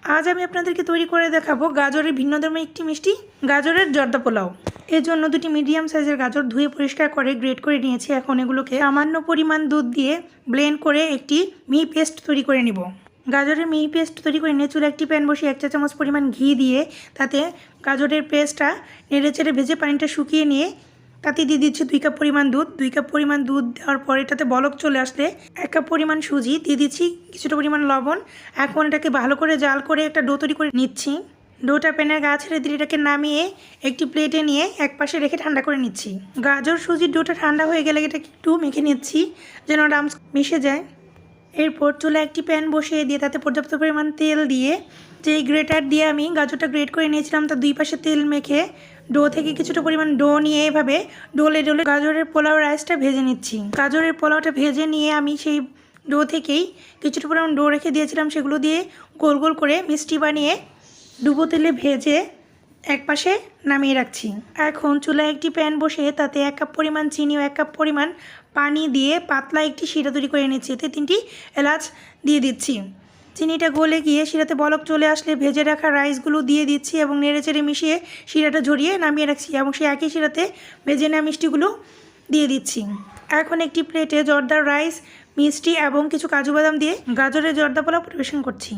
আজ আমি আপনাদেরকে তৈরি করে দেখাবো গাজরের ভিন্নধর্মী একটি মিষ্টি গাজরের জর্দা পোলাও। এর জন্য দুটি মিডিয়াম সাইজের গাজর ধুয়ে পরিষ্কার করে গ্রেট করে নিয়েছি। এখন এগুলোকে সামান্য পরিমাণ দুধ দিয়ে ব্লেন্ড করে একটি মিহি পেস্ট তৈরি করে নিব। গাজরের মিহি পেস্ট তৈরি করে নিয়ে চুলে একটি প্যান বসিয়ে 1 চা চামচ পরিমাণ ঘি দিয়ে তাতে গাজরের পেস্টটা নেড়েচেড়ে ভেজে পানিটা শুকিয়ে নিয়ে তাতে দিয়ে দিচ্ছি 2 কাপ পরিমাণ দুধ। 2 কাপ পরিমাণ দুধ দেওয়ার পর এটাতে বলক চলে আসলে 1 কাপ পরিমাণ সুজি দিয়ে দিচ্ছি, কিছুটা পরিমাণ লবণ। এখন এটাকে ভালো করে জাল করে একটা ডো তৈরি করে নিচ্ছি। ডোটা প্যানের গা ছেড়ে দিয়ে এটাকে নামিয়ে একটি প্লেটে নিয়ে এক পাশে রেখে ঠান্ডা করে নিচ্ছি। গাজর সুজির ডোটা ঠান্ডা হয়ে গেলে এটাকে একটু মেখে নিচ্ছি যেন ওটা মিশে যায়। এরপর চুলে একটি প্যান বসিয়ে দিয়ে তাতে পর্যাপ্ত পরিমাণ তেল দিয়ে যেই গ্রেটার দিয়ে আমি গাজরটা গ্রেট করে নিয়েছিলাম তার 2 পাশে তেল মেখে ডো থেকে কিছুটা পরিমাণ ডো নিয়ে এভাবে ডোলে ডোলে গাজরের পোলাও রাইসটা ভেজে নিচ্ছি। গাজরের পোলাওটা ভেজে নিয়ে আমি সেই ডো থেকেই কিছুটা পরিমাণ ডো রেখে দিয়েছিলাম, সেগুলো দিয়ে গোল গোল করে মিষ্টি বানিয়ে ডুবো তেলে ভেজে এক পাশে নামিয়ে রাখছি। এখন চুলায় একটি প্যান বসিয়ে তাতে 1 কাপ পরিমাণ চিনি ও 1 কাপ পরিমাণ পানি দিয়ে পাতলা একটি শিরা তৈরি করে নিচ্ছি। এতে 3টি এলাচ দিয়ে দিচ্ছি। চিনিটা গলে গিয়ে শিরাতে বলক চলে আসলে ভেজে রাখা রাইসগুলো দিয়ে দিচ্ছি এবং নেড়েচেড়ে মিশিয়ে শিরাটা ঝরিয়ে নামিয়ে রাখছি এবং সেই একই শিরাতে ভেজে নেওয়া মিষ্টিগুলো দিয়ে দিচ্ছি। এখন একটি প্লেটে জর্দার রাইস, মিষ্টি এবং কিছু কাজু বাদাম দিয়ে গাজরের জর্দা পোলাও পরিবেশন করছি।